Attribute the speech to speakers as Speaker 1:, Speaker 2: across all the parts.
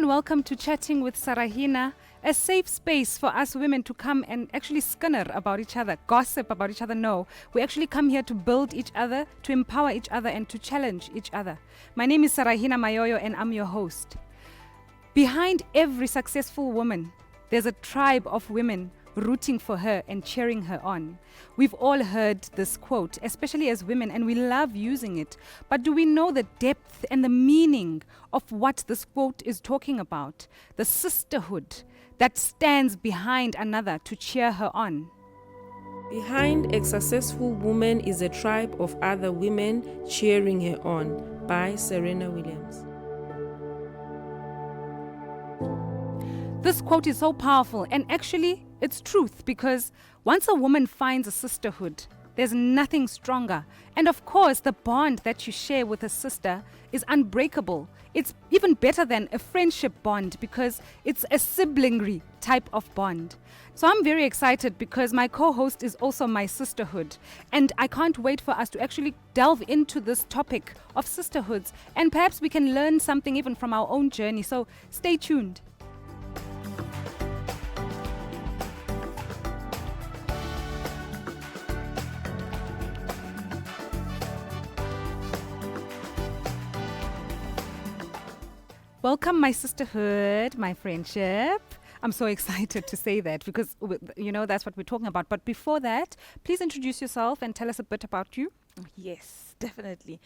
Speaker 1: welcome to Chatting with Sarahina, a safe space for us women to come and actually skinner about each other, gossip about each other. No, we actually come here to build each other, to empower each other, and to challenge each other. My name is Sarahina Mayoyo, and I'm your host. Behind every successful woman, there's a tribe of women rooting for her and cheering her on. We've all heard this quote, especially as women, and we love using it. But do we know the depth and the meaning of what this quote is talking about? The sisterhood that stands behind another to cheer her on.
Speaker 2: Behind a successful woman is a tribe of other women cheering her on, by Serena Williams.
Speaker 1: This quote is so powerful, and actually it's truth, because once a woman finds a sisterhood, there's nothing stronger. And of course, the bond that you share with a sister is unbreakable. It's even better than a friendship bond because it's a siblingry type of bond. So I'm very excited because my co-host is also my sisterhood. And I can't wait for us to actually delve into this topic of sisterhoods. And perhaps we can learn something even from our own journey. So stay tuned. Welcome, my sisterhood, my friendship. I'm so excited to say that because, that's what we're talking about. But before that, please introduce yourself and tell us a bit about you.
Speaker 3: Yes, definitely.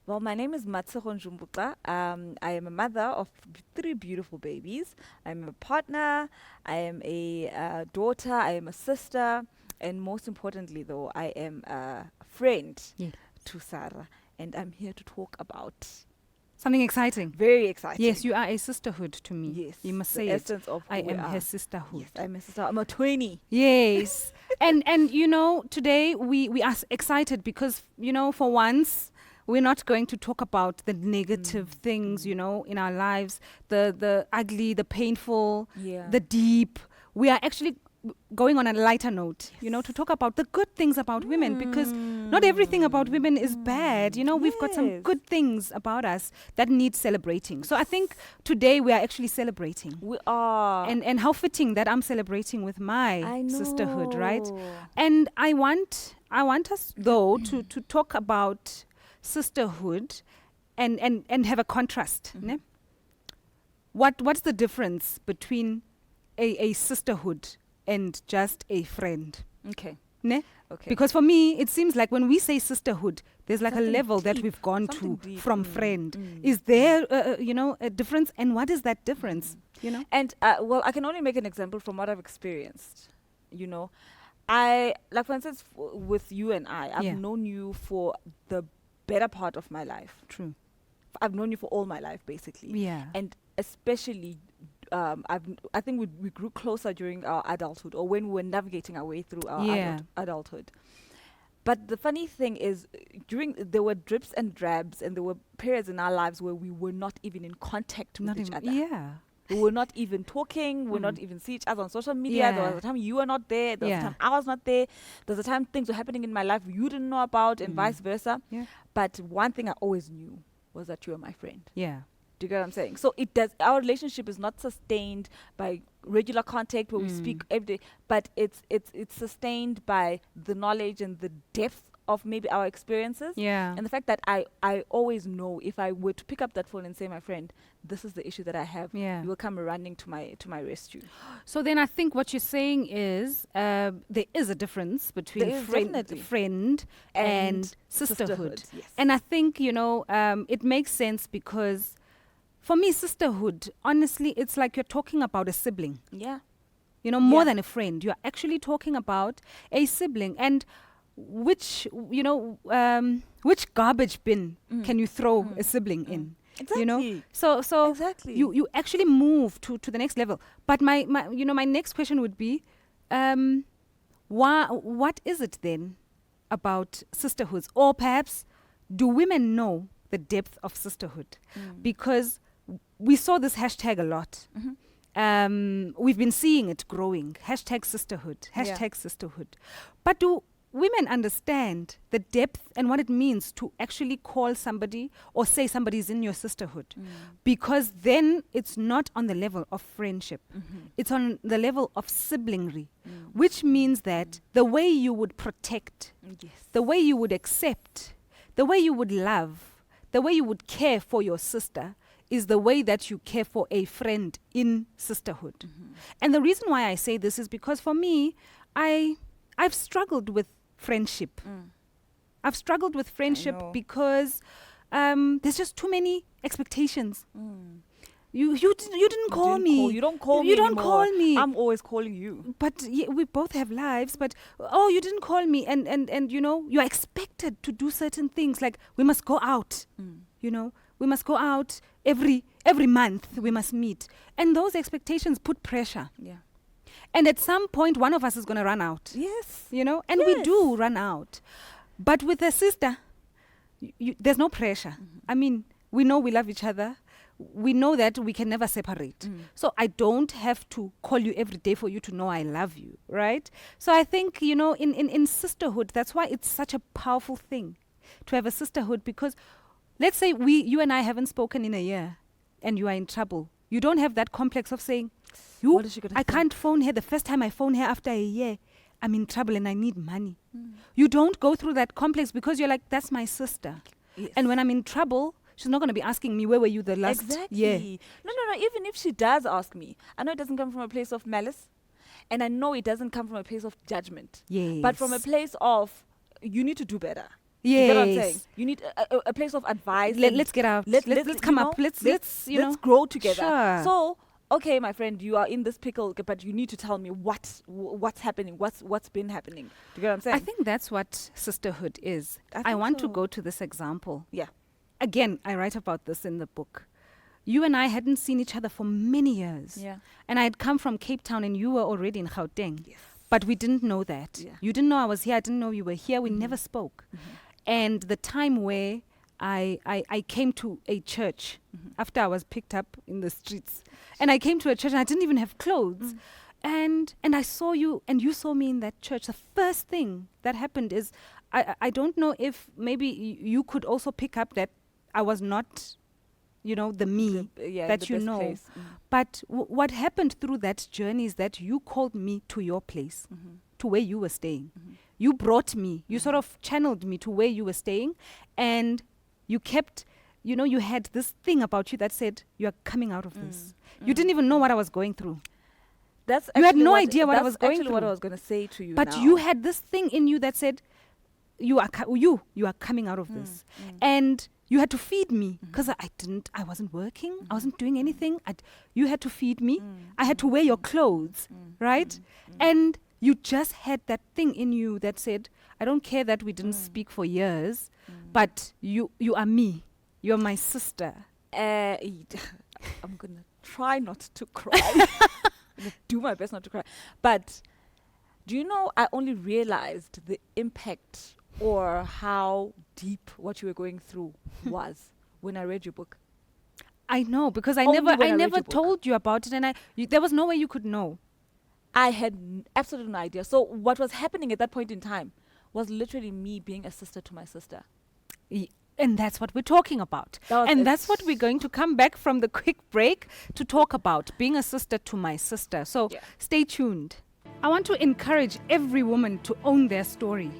Speaker 3: Well, my name is Matsuho Njumbuka. I am a mother of 3 beautiful babies. I'm a partner. I am a daughter. I am a sister. And most importantly, though, I am a friend to Sarah. And I'm here to talk about
Speaker 1: something exciting.
Speaker 3: Very exciting.
Speaker 1: Yes, you are a sisterhood to me.
Speaker 3: Yes.
Speaker 1: You must
Speaker 3: the
Speaker 1: say
Speaker 3: essence
Speaker 1: it.
Speaker 3: Of
Speaker 1: I am her sisterhood.
Speaker 3: Yes, I'm a sister. I'm a 20.
Speaker 1: Yes. and today we are excited because, for once, we're not going to talk about the negative things, in our lives, the ugly, the painful, the deep. We are actually going on a lighter note, to talk about the good things about women, because not everything about women is bad. We've got some good things about us that need celebrating. So I think today we are actually celebrating.
Speaker 3: We are.
Speaker 1: And how fitting that I'm celebrating with my sisterhood, right? And I want us, though, to talk about sisterhood and have a contrast. Ne? What's the difference between a sisterhood and just a friend?
Speaker 3: Okay.
Speaker 1: Ne?
Speaker 3: Okay.
Speaker 1: Because for me, it seems like when we say sisterhood, there's like
Speaker 3: something
Speaker 1: a level
Speaker 3: deep,
Speaker 1: that we've gone to
Speaker 3: deep.
Speaker 1: from friend. Is there, a difference? And what is that difference?
Speaker 3: And, I can only make an example from what I've experienced. I, like, for instance, with you and I've known you for the better part of my life.
Speaker 1: True.
Speaker 3: I've known you for all my life, basically.
Speaker 1: Yeah.
Speaker 3: And especially I think we grew closer during our adulthood, or when we were navigating our way through our adulthood. But the funny thing is, there were drips and drabs, and there were periods in our lives where we were not even in contact with each other.
Speaker 1: Yeah.
Speaker 3: We were not even talking. We were not even see each other on social media. There was a time you were not there. There was a time I was not there. There's a time things were happening in my life you didn't know about, and vice versa. Yeah. But one thing I always knew was that you were my friend.
Speaker 1: Yeah.
Speaker 3: Do you get what I'm saying? So our relationship is not sustained by regular contact where we speak every day, but it's sustained by the knowledge and the depth of maybe our experiences.
Speaker 1: Yeah.
Speaker 3: And the fact that I always know if I were to pick up that phone and say, my friend, this is the issue that I have, you will come running to my rescue.
Speaker 1: So then I think what you're saying is there is a difference between friend and sisterhood.
Speaker 3: Yes.
Speaker 1: And I think, it makes sense because for me, sisterhood, honestly, it's like you're talking about a sibling.
Speaker 3: Yeah.
Speaker 1: More than a friend. You're actually talking about a sibling. And which garbage bin can you throw a sibling in?
Speaker 3: Exactly.
Speaker 1: So
Speaker 3: exactly.
Speaker 1: you actually move to the next level. But my next question would be, what is it then about sisterhoods? Or perhaps, do women know the depth of sisterhood? Because we saw this hashtag a lot. We've been seeing it growing. Hashtag sisterhood. Hashtag sisterhood. But do women understand the depth and what it means to actually call somebody or say somebody's in your sisterhood. Because then it's not on the level of friendship. It's on the level of siblingry, which means that the way you would protect,
Speaker 3: Yes.
Speaker 1: the way you would accept, the way you would love, the way you would care for your sister is the way that you care for a friend in sisterhood. And the reason why I say this is because for me, I've struggled with friendship. I've struggled with friendship
Speaker 3: know.
Speaker 1: because there's just too many expectations. You didn't call me.
Speaker 3: You don't call me
Speaker 1: You don't
Speaker 3: anymore.
Speaker 1: call me.
Speaker 3: I'm always calling you.
Speaker 1: But we both have lives. But oh, you didn't call me, and you know you're expected to do certain things. Like we must go out. You know, we must go out every month. We must meet, and those expectations put pressure.
Speaker 3: Yeah.
Speaker 1: And at some point, one of us is going to run out.
Speaker 3: Yes.
Speaker 1: You know, and we
Speaker 3: Yes.
Speaker 1: do run out. But with a sister, there's no pressure. I mean, we know we love each other. We know that we can never separate. So I don't have to call you every day for you to know I love you, right? So I think, you know, in sisterhood, that's why it's such a powerful thing to have a sisterhood, because let's say you and I haven't spoken in a year and you are in trouble. You don't have that complex of saying,
Speaker 3: What is she gonna
Speaker 1: I
Speaker 3: say?"
Speaker 1: can't phone her. The first time I phone her after a year, I'm in trouble and I need money. You don't go through that complex because you're like, that's my sister.
Speaker 3: Yes.
Speaker 1: And when I'm in trouble, she's not going to be asking me, where were you the last
Speaker 3: Exactly.
Speaker 1: year?
Speaker 3: No. Even if she does ask me, I know it doesn't come from a place of malice, and I know it doesn't come from a place of judgment.
Speaker 1: Yes.
Speaker 3: But from a place of you need to do better. You get what I'm saying?
Speaker 1: Yes.
Speaker 3: You need a place of advice.
Speaker 1: Let's get out. Let's come
Speaker 3: you
Speaker 1: up.
Speaker 3: know,
Speaker 1: Let's you know.
Speaker 3: let's grow together.
Speaker 1: Sure.
Speaker 3: So, okay, my friend, you are in this pickle, but you need to tell me what's happening, what's been happening. Do you get what I'm saying?
Speaker 1: I think that's what sisterhood is.
Speaker 3: I
Speaker 1: I
Speaker 3: think
Speaker 1: want to
Speaker 3: so.
Speaker 1: go to this example.
Speaker 3: Yeah.
Speaker 1: Again, I write about this in the book. You and I hadn't seen each other for many years.
Speaker 3: Yeah.
Speaker 1: And I had come from Cape Town and you were already in Gauteng.
Speaker 3: Yes.
Speaker 1: But we didn't know that.
Speaker 3: Yeah.
Speaker 1: You didn't know I was here. I didn't know you were here. We never spoke. And the time where I came to a church after I was picked up in the streets. And I came to a church and I didn't even have clothes. And I saw you and you saw me in that church. The first thing that happened is I don't know if maybe you could also pick up that I was not, you know, the me that
Speaker 3: the
Speaker 1: you
Speaker 3: best
Speaker 1: know.
Speaker 3: place.
Speaker 1: But what happened through that journey is that you called me to your place, to where you were staying. You brought me, you sort of channeled me to where you were staying, and you kept, you know, you had this thing about you that said, you are coming out of this. You didn't even know what I was going through.
Speaker 3: That's
Speaker 1: You had
Speaker 3: actually
Speaker 1: no
Speaker 3: what-
Speaker 1: idea what I
Speaker 3: that's
Speaker 1: was going
Speaker 3: actually what I
Speaker 1: through.
Speaker 3: was going to say to you.
Speaker 1: But
Speaker 3: now.
Speaker 1: you had this thing in you that said, you are coming out of this. And you had to feed me because I wasn't working. I wasn't doing anything. You had to feed me. I had to wear your clothes, right? And you just had that thing in you that said, I don't care that we didn't speak for years, but you are me. You're my sister.
Speaker 3: I'm going to try not to cry. I'm going to do my best not to cry. But do you know, I only realized the impact or how deep what you were going through was when I read your book.
Speaker 1: I know, because I
Speaker 3: Only
Speaker 1: never
Speaker 3: when I read
Speaker 1: never
Speaker 3: your book.
Speaker 1: told you about it, and there was no way you could know.
Speaker 3: I had absolutely no idea. So what was happening at that point in time was literally me being a sister to my sister.
Speaker 1: And that's what we're talking about.
Speaker 3: That was
Speaker 1: And
Speaker 3: it.
Speaker 1: that's what we're going to come back from the quick break to talk about, being a sister to my sister. So
Speaker 3: Yeah.
Speaker 1: stay tuned. I want to encourage every woman to own their story.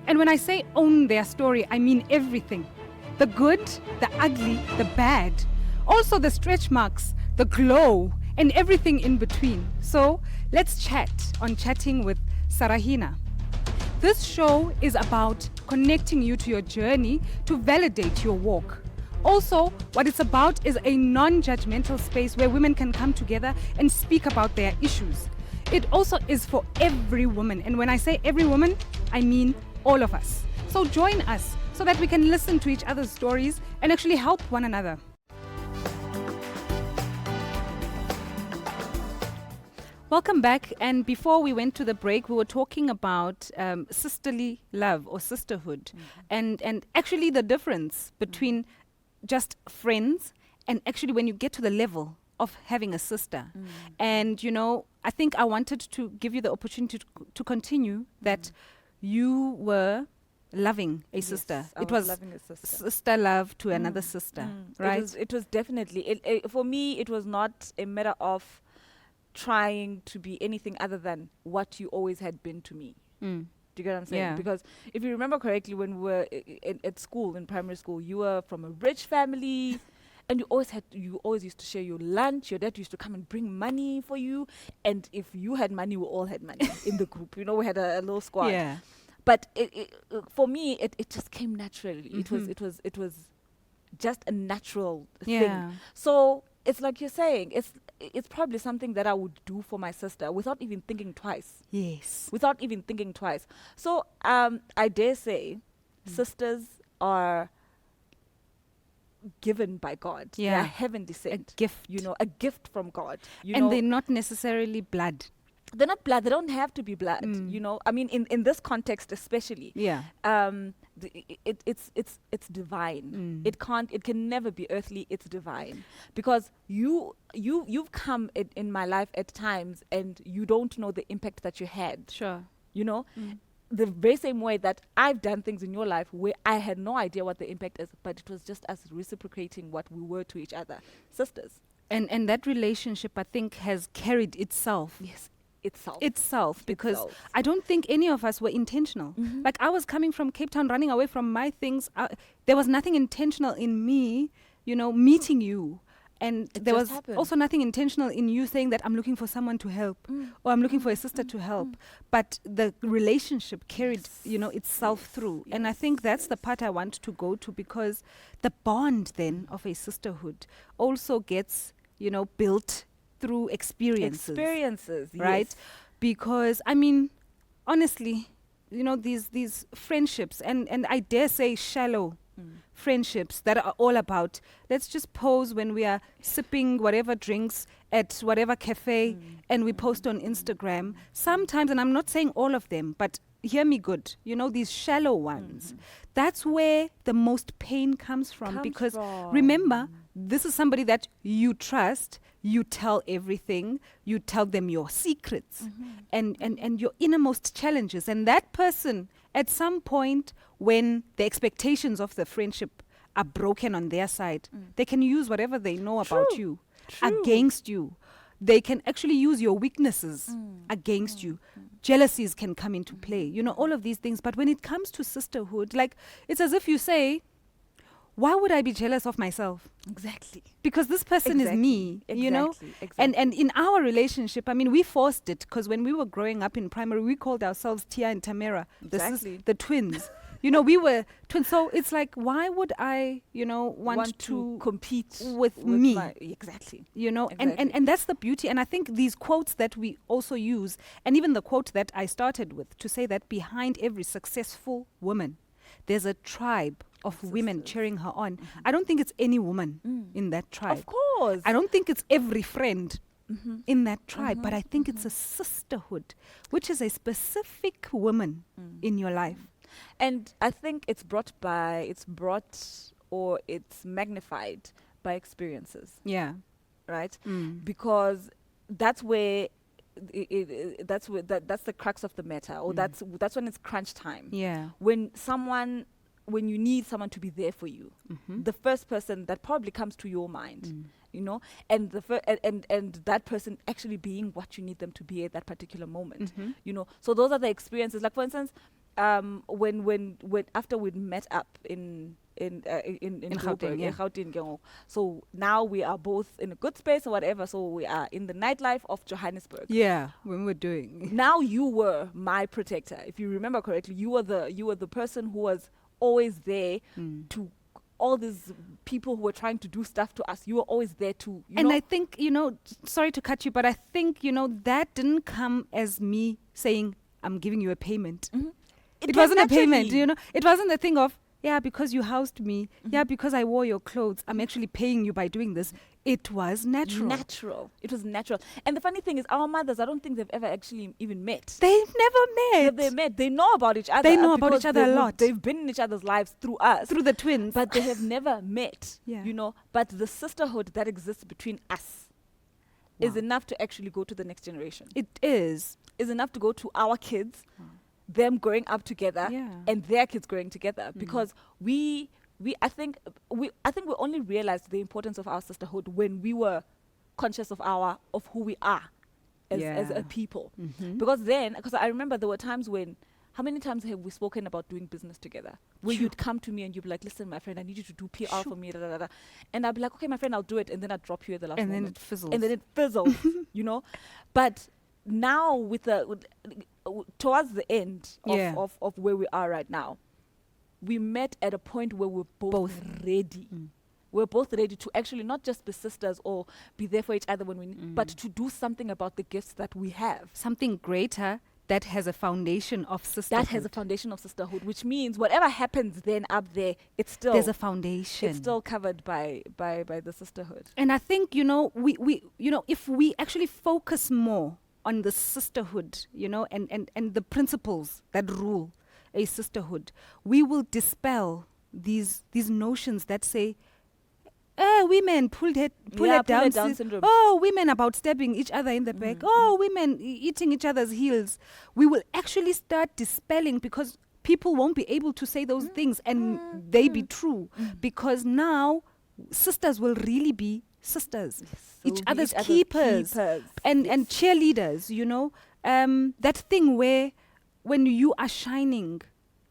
Speaker 1: And when I say own their story, I mean everything. The good, the ugly, the bad. Also the stretch marks, the glow, and everything in between. So let's chat on Chatting with Sarahina. This show is about connecting you to your journey to validate your walk. Also, what it's about is a non-judgmental space where women can come together and speak about their issues. It also is for every woman. And when I say every woman, I mean all of us. So join us so that we can listen to each other's stories and actually help one another. Welcome back. And before we went to the break, we were talking about sisterly love or sisterhood, and actually the difference between just friends and actually when you get to the level of having a sister. And, you know, I think I wanted to give you the opportunity to continue that you were loving a
Speaker 3: Yes,
Speaker 1: sister.
Speaker 3: I
Speaker 1: It was
Speaker 3: loving a sister.
Speaker 1: sister love to another sister, right?
Speaker 3: It was definitely for me. It was not a matter of trying to be anything other than what you always had been to me.
Speaker 1: Mm.
Speaker 3: Do you get what I'm saying?
Speaker 1: Yeah.
Speaker 3: Because if you remember correctly, when we were at school, in primary school, you were from a rich family, and you always used to share your lunch. Your dad used to come and bring money for you, and if you had money, we all had money in the group. You know, we had a little squad.
Speaker 1: Yeah.
Speaker 3: But for me, it just came naturally.
Speaker 1: Mhm.
Speaker 3: It was just a natural
Speaker 1: Yeah.
Speaker 3: thing. So it's like you're saying, it's probably something that I would do for my sister without even thinking twice.
Speaker 1: Yes.
Speaker 3: Without even thinking twice. So I dare say, sisters are given by God. They
Speaker 1: Yeah.
Speaker 3: are heavenly sent.
Speaker 1: Gift.
Speaker 3: You know, a gift from God. You
Speaker 1: And
Speaker 3: know,
Speaker 1: they're not necessarily blood.
Speaker 3: they're not blood. They don't have to be blood.
Speaker 1: Mm.
Speaker 3: You know, I mean, in this context especially,
Speaker 1: Yeah.
Speaker 3: it's divine.
Speaker 1: Mm.
Speaker 3: It can never be earthly. It's divine, because you've come in my life at times, and you don't know the impact that you had.
Speaker 1: Sure.
Speaker 3: You know,
Speaker 1: Mm.
Speaker 3: the very same way that I've done things in your life where I had no idea what the impact is, but it was just us reciprocating what we were to each other, sisters.
Speaker 1: And that relationship, I think, has carried itself.
Speaker 3: Yes, itself.
Speaker 1: Itself, because
Speaker 3: Itself.
Speaker 1: I don't think any of us were intentional.
Speaker 3: Mhm.
Speaker 1: Like, I was coming from Cape Town, running away from my things. There was nothing intentional in me, meeting you. And
Speaker 3: It
Speaker 1: there
Speaker 3: just
Speaker 1: was
Speaker 3: happened.
Speaker 1: also nothing intentional in you saying that I'm looking for someone to help, or I'm looking for a sister to help. But the relationship carried, itself through. And I think that's the part I want to go to, because the bond then of a sisterhood also gets, built through experiences. Right?
Speaker 3: Yes.
Speaker 1: Because, I mean, honestly, these friendships, and I dare say shallow friendships that are all about, let's just pose when we are sipping whatever drinks at whatever cafe and we post on Instagram. Sometimes, and I'm not saying all of them, but hear me good, these shallow ones. That's where the most pain comes from, because remember, this is somebody that you trust. You tell everything. You tell them your secrets and your innermost challenges. And that person, at some point, when the expectations of the friendship are broken on their side, they can use whatever they know about you against you. They can actually use your weaknesses against you. Jealousies can come into play, all of these things. But when it comes to sisterhood, like, it's as if you say, why would I be jealous of myself?
Speaker 3: Exactly.
Speaker 1: Because this person is me,
Speaker 3: Exactly.
Speaker 1: And in our relationship, I mean, we forced it, because when we were growing up in primary, we called ourselves Tia and Tamara. This
Speaker 3: Exactly.
Speaker 1: is the twins. We were twins. So it's like, why would I, want to
Speaker 3: compete
Speaker 1: with me?
Speaker 3: Exactly.
Speaker 1: And that's the beauty. And I think these quotes that we also use, and even the quote that I started with, to say that behind every successful woman, there's a tribe of women
Speaker 3: Sisters.
Speaker 1: cheering her on. I don't think it's any woman in that tribe.
Speaker 3: Of course.
Speaker 1: I don't think it's every friend in that tribe, but I think it's a sisterhood, which is a specific woman in your life.
Speaker 3: And I think it's magnified by experiences,
Speaker 1: Yeah.
Speaker 3: right?
Speaker 1: Mm.
Speaker 3: Because that's where that's the crux of the matter, or that's when it's crunch time.
Speaker 1: Yeah.
Speaker 3: When you need someone to be there for you, the first person that probably comes to your mind, and and that person actually being what you need them to be at that particular moment, So those are the experiences. Like, for instance, when after we'd met up in
Speaker 1: Gauteng, yeah.
Speaker 3: Gauteng, so now we are both in a good space or whatever. So we are in the nightlife of Johannesburg.
Speaker 1: Yeah, when we're doing.
Speaker 3: Now you were my protector. If you remember correctly, you were the person who was always there to all these people who were trying to do stuff to us. You were always there to,
Speaker 1: I think, sorry to cut you, but I think, that didn't come as me saying, I'm giving you a payment. It wasn't a payment, It wasn't a thing of, yeah, because you housed me. Yeah, because I wore your clothes. I'm actually paying you by doing this. It was natural.
Speaker 3: It was natural. And the funny thing is, our mothers, I don't think they've ever actually even met.
Speaker 1: They've never met.
Speaker 3: They met. They know about each other.
Speaker 1: They know about
Speaker 3: because
Speaker 1: each other a lot.
Speaker 3: They've been in each other's lives through us.
Speaker 1: Through the twins.
Speaker 3: But they have never met.
Speaker 1: Yeah.
Speaker 3: But the sisterhood that exists between us is enough to actually go to the next generation.
Speaker 1: It is
Speaker 3: enough to go to our kids. them growing up together
Speaker 1: Yeah.
Speaker 3: and their kids growing together, because I think we only realized the importance of our sisterhood when we were conscious of who we are as
Speaker 1: Yeah.
Speaker 3: a people.
Speaker 1: Mhm.
Speaker 3: Because I remember there were times when, how many times have we spoken about doing business together? Where
Speaker 1: Sure.
Speaker 3: you'd come to me and you'd be like, listen, my friend, I need you to do PR
Speaker 1: Sure.
Speaker 3: for me, da, da, da, da. And I'd be like, okay, my friend, I'll do it. And then I'd drop you at the last
Speaker 1: And then
Speaker 3: moment.
Speaker 1: it fizzles.
Speaker 3: And then it fizzles, you know? But now towards the end
Speaker 1: Yeah.
Speaker 3: of where we are right now, we met at a point where we're both ready. We're both ready to actually not just be sisters or be there for each other when we need, but to do something about the gifts that we have.
Speaker 1: Something greater that has a foundation of sisterhood.
Speaker 3: That has a foundation of sisterhood, which means whatever happens then up there, it's still
Speaker 1: There's a foundation.
Speaker 3: it's still covered by the sisterhood.
Speaker 1: And I think, we if we actually focus more on the sisterhood, and the principles that rule a sisterhood, we will dispel these notions that say, women pull it down
Speaker 3: syndrome.
Speaker 1: Oh, women about stabbing each other in the back. Oh, women eating each other's heels. We will actually start dispelling, because people won't be able to say those things and they be true, because now sisters will really be sisters,
Speaker 3: We'll
Speaker 1: each
Speaker 3: be
Speaker 1: other's keepers, and cheerleaders. That thing where when you are shining,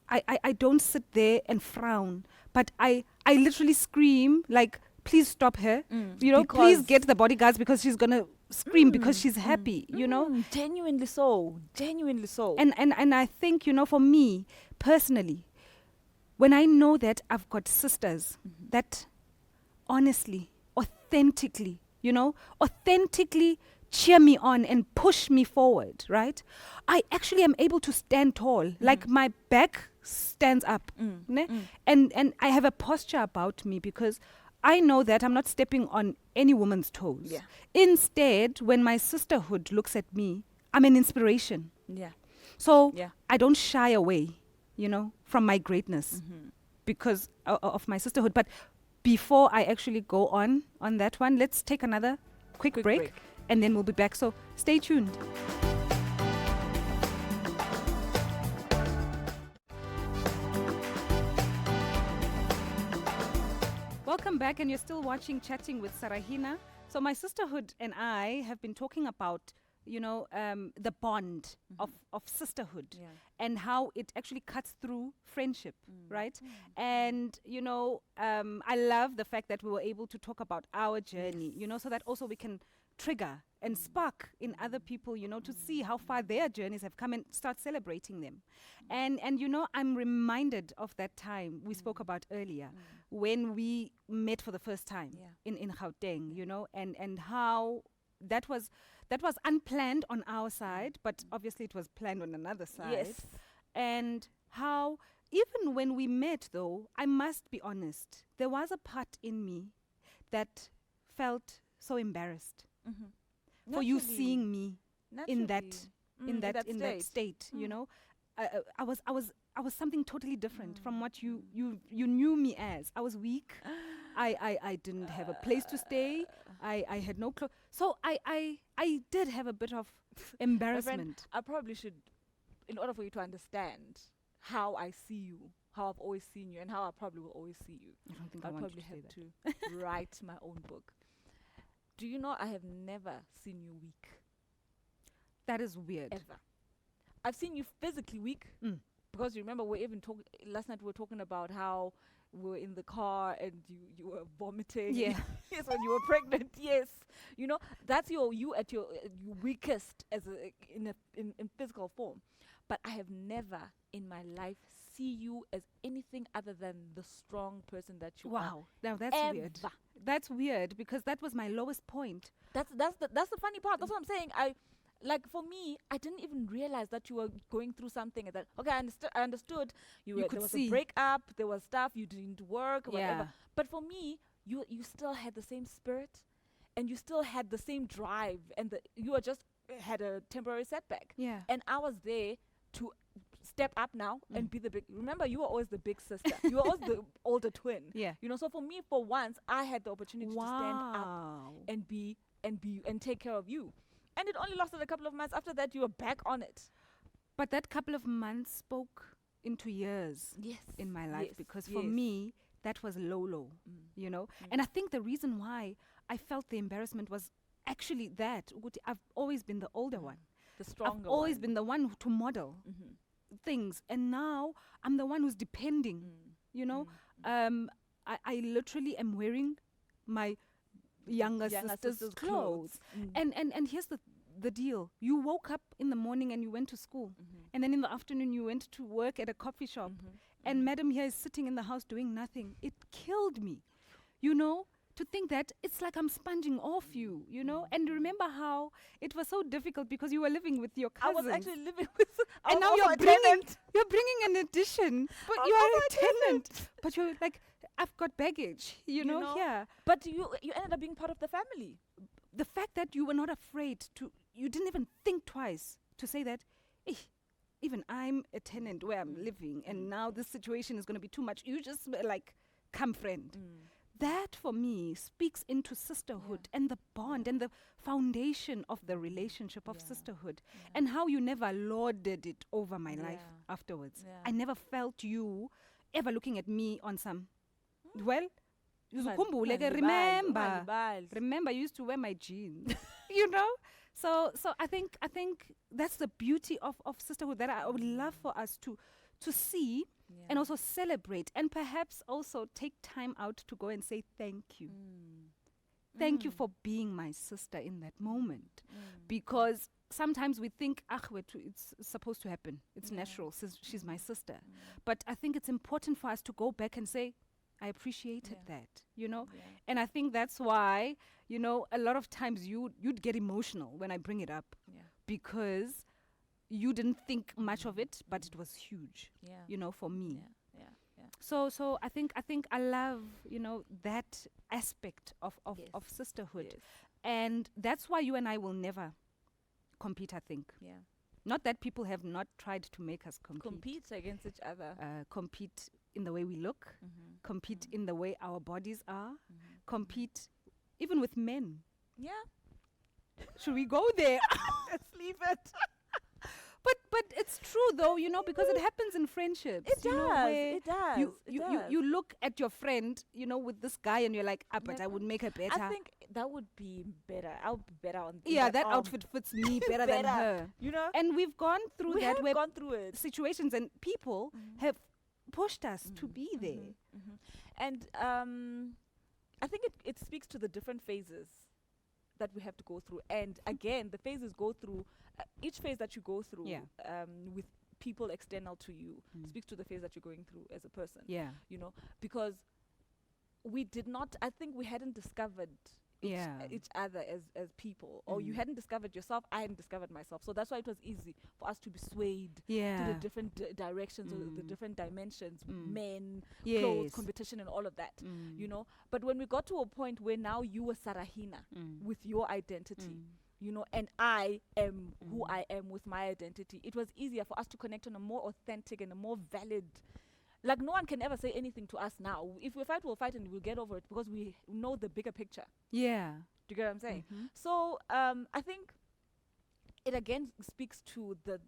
Speaker 1: I don't sit there and frown, but I literally scream like, please stop her, please
Speaker 3: because-
Speaker 1: get the bodyguards, because she's gonna scream because she's happy,
Speaker 3: Genuinely so.
Speaker 1: and I think, for me personally, when I know that I've got sisters that honestly, authentically cheer me on and push me forward, right? I actually am able to stand tall. Like my back stands up. Ne? And I have a posture about me, because I know that I'm not stepping on any woman's toes.
Speaker 3: Yeah.
Speaker 1: Instead, when my sisterhood looks at me, I'm an inspiration.
Speaker 3: Yeah.
Speaker 1: So
Speaker 3: Yeah.
Speaker 1: I don't shy away, from my greatness because of my sisterhood. But before I actually go on that one, let's take another quick break, and then we'll be back. So stay tuned. Welcome back, and you're still watching Chatting with Sarahina. So my sisterhood and I have been talking about, the bond of sisterhood, and how it actually cuts through friendship, right? And, I love the fact that we were able to talk about our journey, so that also we can trigger and spark in other people, to see how far their journeys have come and start celebrating them. And I'm reminded of that time we spoke about earlier when we met for the first time in Gauteng, and how that was unplanned on our side, but obviously it was planned on another side.
Speaker 3: Yes.
Speaker 1: And how even when we met, though, I must be honest, there was a part in me that felt so embarrassed for you
Speaker 3: Naturally.
Speaker 1: seeing me in that
Speaker 3: Naturally.
Speaker 1: state. I was something totally different from what you knew me as. I was weak. I didn't have a place to stay. I had no clothes. So I did have a bit of
Speaker 3: My friend,
Speaker 1: embarrassment.
Speaker 3: I probably should, in order for you to understand how I see you, how I've always seen you, and how I probably will always see you,
Speaker 1: I don't think I
Speaker 3: I'll
Speaker 1: want
Speaker 3: probably
Speaker 1: to say
Speaker 3: have
Speaker 1: that.
Speaker 3: to write my own book. Do you know I have never seen you weak,
Speaker 1: That is weird.
Speaker 3: ever? I've seen you physically weak, because you remember last night we were talking about how we were in the car and you were vomiting.
Speaker 1: Yeah.
Speaker 3: Yes, when you were pregnant. Yes, that's you at your weakest in physical form. But I have never in my life see you as anything other than the strong person that you are.
Speaker 1: Wow. Now that's weird.
Speaker 3: Ever.
Speaker 1: That's weird, because that was my lowest point.
Speaker 3: That's the funny part. That's what I'm saying. For me, I didn't even realize that you were going through something. And that I understood
Speaker 1: You
Speaker 3: there
Speaker 1: could
Speaker 3: was
Speaker 1: see.
Speaker 3: a breakup, there was stuff, you didn't work, whatever.
Speaker 1: Yeah.
Speaker 3: But for me, you still had the same spirit, and you still had the same drive, and you were just had a temporary setback.
Speaker 1: Yeah.
Speaker 3: And I was there to step up now and be the big. Remember, you were always the big sister. You were always the older twin.
Speaker 1: Yeah.
Speaker 3: So for me, for once, I had the opportunity to stand up
Speaker 1: Wow.
Speaker 3: and take care of you. And it only lasted a couple of months. After that, you were back on it.
Speaker 1: But that couple of months spoke into years
Speaker 3: Yes.
Speaker 1: in my life
Speaker 3: Yes,
Speaker 1: because for
Speaker 3: yes.
Speaker 1: me, that was low, you know. And I think the reason why I felt the embarrassment was actually that ukuthi I've always been the older one.
Speaker 3: The stronger
Speaker 1: I've always
Speaker 3: one.
Speaker 1: been the one to model things, and now I'm the one who's depending. You know, I literally am wearing my younger sister's clothes. And here's the deal. You woke up in the morning and you went to school. And then in the afternoon you went to work at a coffee shop. And madam here is sitting in the house doing nothing. It killed me. You know, to think that it's like I'm sponging off you, you know? And remember how it was so difficult because you were living with your
Speaker 3: I
Speaker 1: cousins.
Speaker 3: was actually living with. I
Speaker 1: And
Speaker 3: was
Speaker 1: now
Speaker 3: also
Speaker 1: you're
Speaker 3: a
Speaker 1: bringing
Speaker 3: tenant.
Speaker 1: an addition, but
Speaker 3: I was
Speaker 1: you are
Speaker 3: also
Speaker 1: a
Speaker 3: a tenant.
Speaker 1: tenant. But you're like, I've got baggage, you know, here.
Speaker 3: But you ended up being part of the family.
Speaker 1: The fact that you were not afraid to, you didn't even think twice to say that, "Eh, even I'm a tenant where I'm living, and now this situation is going to be too much. You just were like, come friend." That for me speaks into sisterhood and the bond and the foundation of the relationship of sisterhood, and how you never lorded it over my life afterwards.
Speaker 3: Yeah.
Speaker 1: I never felt you ever looking at me on some, well, uzukhumbule ke, remember you used to wear my jeans. You know, so I think that's the beauty of sisterhood that I would love for us to see and also celebrate, and perhaps also take time out to go and say thank you. Thank you for being my sister in that moment, because sometimes we think, it's supposed to happen. It's natural. She's my sister. But I think it's important for us to go back and say, I appreciated that, you know?
Speaker 3: Yeah.
Speaker 1: And I think that's why, you know, a lot of times you'd get emotional when I bring it up,
Speaker 3: Yeah.
Speaker 1: because you didn't think much of it, but it was huge,
Speaker 3: Yeah.
Speaker 1: you know, for me.
Speaker 3: Yeah.
Speaker 1: So I think I love, you know, that aspect of
Speaker 3: Yes.
Speaker 1: sisterhood.
Speaker 3: Yes.
Speaker 1: And that's why you and I will never compete, I think.
Speaker 3: Yeah.
Speaker 1: Not that people have not tried to make us
Speaker 3: Compete against each other.
Speaker 1: compete in the way we look, compete in the way our bodies are, compete even with men.
Speaker 3: Yeah.
Speaker 1: Should we go there?
Speaker 3: Let's leave it.
Speaker 1: But it's true though, you know, because it happens in friendships.
Speaker 3: It
Speaker 1: you know,
Speaker 3: does,
Speaker 1: where
Speaker 3: it does,
Speaker 1: You,
Speaker 3: it
Speaker 1: you,
Speaker 3: does.
Speaker 1: you look at your friend, you know, with this guy, and you're like, but
Speaker 3: Yeah.
Speaker 1: I would make her better.
Speaker 3: I think that would be better. I would be better on.
Speaker 1: Yeah, that outfit fits me better than her.
Speaker 3: You know.
Speaker 1: And we've gone through
Speaker 3: We
Speaker 1: that
Speaker 3: have
Speaker 1: where
Speaker 3: gone through it.
Speaker 1: situations and people have pushed us to be there.
Speaker 3: And I think it speaks to the different phases that we have to go through. And again, the phases go through, each phase that you go through with people external to you speaks to the phase that you're going through as a person.
Speaker 1: Yeah.
Speaker 3: You know, because we did not, I think we hadn't discovered each other as people, or you hadn't discovered yourself, I hadn't discovered myself. So that's why it was easy for us to be swayed to the different directions or the different dimensions, men, clothes, competition, and all of that, you know. But when we got to a point where now you were Sarahina with your identity, you know, and I am who I am with my identity, it was easier for us to connect on a more authentic and a more valid. Like, no one can ever say anything to us now. If we fight, we'll fight and we'll get over it because we know the bigger picture.
Speaker 1: Yeah.
Speaker 3: Do you get what I'm saying? So I think it again speaks to the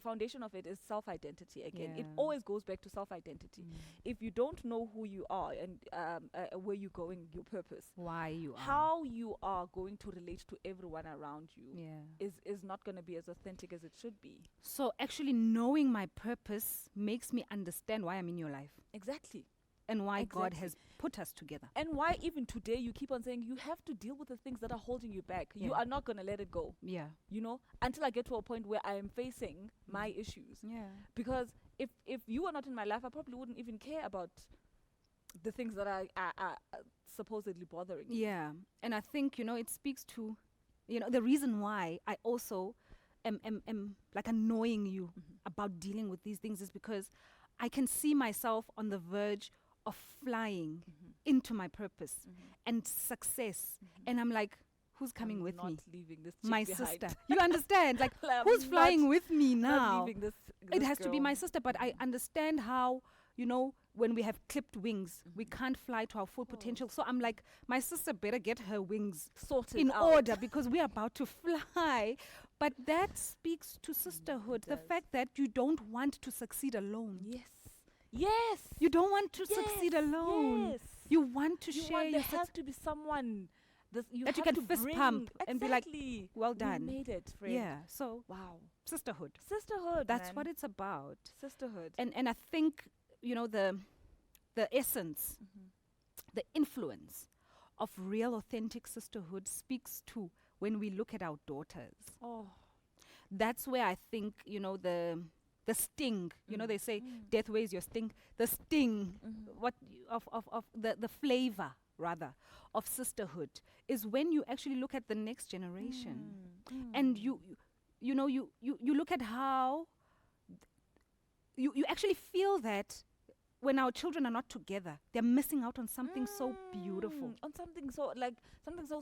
Speaker 3: foundation of it is self-identity again. It
Speaker 1: Yeah.
Speaker 3: always goes back to self-identity. If you don't know who you are and where you're going, your purpose,
Speaker 1: Why you are.
Speaker 3: how you are going to relate to everyone around you
Speaker 1: Yeah.
Speaker 3: is not going to be as authentic as it should be.
Speaker 1: So actually knowing my purpose makes me understand why I'm in your life
Speaker 3: Exactly.
Speaker 1: and why God
Speaker 3: Exactly.
Speaker 1: has put us together.
Speaker 3: And why even today you keep on saying you have to deal with the things that are holding you back. You
Speaker 1: Yeah.
Speaker 3: are not going to let it go,
Speaker 1: Yeah.
Speaker 3: you know, until I get to a point where I am facing my issues.
Speaker 1: Yeah.
Speaker 3: Because if you were not in my life, I probably wouldn't even care about the things that are supposedly bothering me.
Speaker 1: Yeah. And I think, you know, it speaks to, you know, the reason why I also am like annoying you about dealing with these things is because I can see myself on the verge of flying into my purpose and success. And I'm like, who's coming
Speaker 3: I'm
Speaker 1: with
Speaker 3: not
Speaker 1: me?
Speaker 3: leaving this chick
Speaker 1: My
Speaker 3: behind.
Speaker 1: sister. You understand? Like,
Speaker 3: I'm
Speaker 1: who's flying
Speaker 3: not-
Speaker 1: with me
Speaker 3: Not
Speaker 1: now?
Speaker 3: leaving this
Speaker 1: It has to be
Speaker 3: girl.
Speaker 1: my sister, but I understand how, you know, when we have clipped wings, we can't fly to our full potential. So I'm like, my sister better get her wings
Speaker 3: sorted
Speaker 1: in
Speaker 3: out.
Speaker 1: order because we're about to fly. But that speaks to sisterhood, the
Speaker 3: does.
Speaker 1: fact that you don't want to succeed alone.
Speaker 3: Yes. Yes.
Speaker 1: You don't want to succeed
Speaker 3: Yes,
Speaker 1: alone.
Speaker 3: yes.
Speaker 1: You want to
Speaker 3: You
Speaker 1: share
Speaker 3: want,
Speaker 1: your
Speaker 3: there has to be someone that you
Speaker 1: that you
Speaker 3: have
Speaker 1: can
Speaker 3: to
Speaker 1: fist
Speaker 3: bring.
Speaker 1: pump and be like,
Speaker 3: Exactly.
Speaker 1: well
Speaker 3: We
Speaker 1: done.
Speaker 3: made it, friend.
Speaker 1: Yeah. So
Speaker 3: Wow.
Speaker 1: sisterhood.
Speaker 3: Sisterhood.
Speaker 1: That's
Speaker 3: man.
Speaker 1: what it's about.
Speaker 3: Sisterhood.
Speaker 1: And I think, the essence, the influence of real authentic sisterhood speaks to when we look at our daughters.
Speaker 3: Oh.
Speaker 1: That's where I think, the sting, they say death weighs your sting. The sting of the flavor rather of sisterhood is when you actually look at the next generation and you look at how you actually feel that when our children are not together, they're missing out on something so beautiful,
Speaker 3: On something so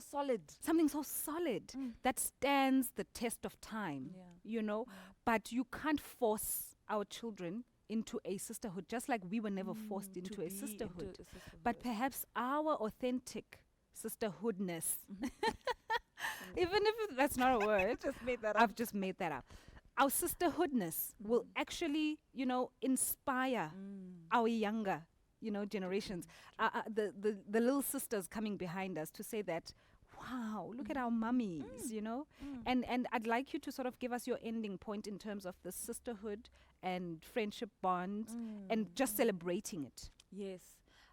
Speaker 3: solid.
Speaker 1: something so solid that stands the test of time,
Speaker 3: Yeah.
Speaker 1: But you can't force our children into a sisterhood, just like we were never forced
Speaker 3: To
Speaker 1: into
Speaker 3: be
Speaker 1: a sisterhood.
Speaker 3: into a sisterhood.
Speaker 1: But perhaps our authentic sisterhoodness, even if that's not a word,
Speaker 3: just made that up.
Speaker 1: I've just made that up. Our sisterhoodness will actually, inspire our younger, generations, the little sisters coming behind us to say that, wow, look at our mummies, And I'd like you to sort of give us your ending point in terms of the sisterhood and friendship bond and just celebrating it.
Speaker 3: Yes.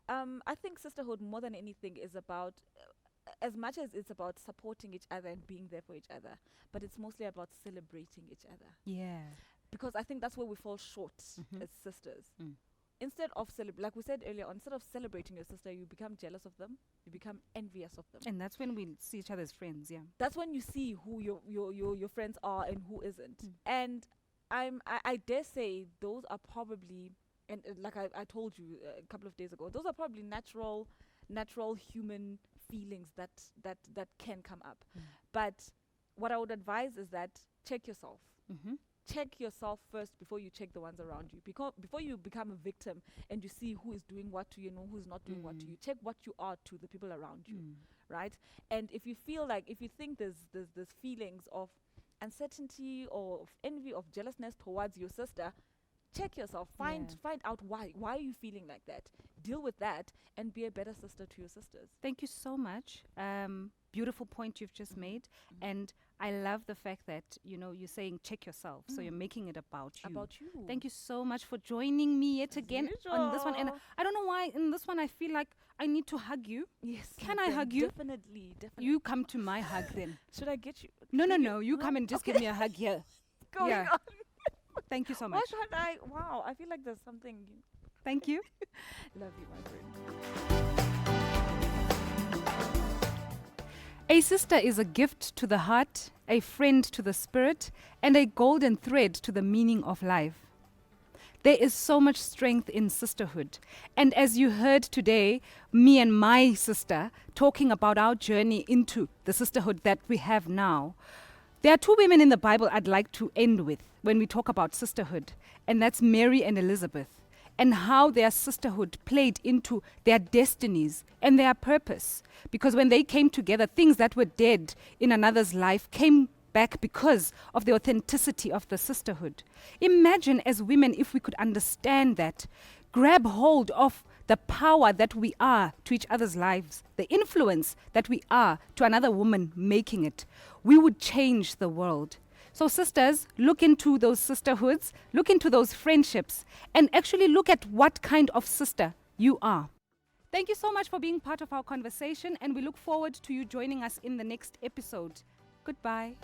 Speaker 3: I think sisterhood, more than anything, is about, as much as it's about supporting each other and being there for each other, but it's mostly about celebrating each other.
Speaker 1: Yeah.
Speaker 3: Because I think that's where we fall short as sisters. Instead of, like we said earlier on, instead of celebrating your sister, you become jealous of them, you become envious of them.
Speaker 1: And that's when we see each other as friends, yeah.
Speaker 3: That's when you see who your friends are and who isn't. And I dare say those are probably, and like I told you a couple of days ago, those are probably natural human feelings that can come up. But what I would advise is that check yourself. Check yourself first before you check the ones around you. Because before you become a victim and you see who is doing what to you and who's not doing what to you, check what you are to the people around you, right? And if you think there's feelings of uncertainty or of envy, of jealousness towards your sister, check yourself. Find out why are you feeling like that. Deal with that and be a better sister to your sisters.
Speaker 1: Thank you so much. Beautiful point you've just made. And I love the fact that, you're saying check yourself. So you're making it about you.
Speaker 3: About you.
Speaker 1: Thank you so much for joining me yet again on this one. And I don't know why in this one I feel like I need to hug you.
Speaker 3: Yes.
Speaker 1: Can I hug you?
Speaker 3: Definitely.
Speaker 1: You come to my hug then.
Speaker 3: Should I get you?
Speaker 1: No. You come and just give me a hug here.
Speaker 3: Going
Speaker 1: Yeah.
Speaker 3: on.
Speaker 1: Thank you so
Speaker 3: Why
Speaker 1: much.
Speaker 3: should I? Wow, I feel like there's something.
Speaker 1: Thank you.
Speaker 3: Love you, my friend.
Speaker 1: A sister is a gift to the heart, a friend to the spirit, and a golden thread to the meaning of life. There is so much strength in sisterhood. And as you heard today, me and my sister talking about our journey into the sisterhood that we have now, there are two women in the Bible I'd like to end with when we talk about sisterhood, and that's Mary and Elizabeth, and how their sisterhood played into their destinies and their purpose. Because when they came together, things that were dead in another's life came back because of the authenticity of the sisterhood. Imagine as women if we could understand that, grab hold of the power that we are to each other's lives, the influence that we are to another woman making it, we would change the world. So sisters, look into those sisterhoods, look into those friendships, and actually look at what kind of sister you are. Thank you so much for being part of our conversation, and we look forward to you joining us in the next episode. Goodbye.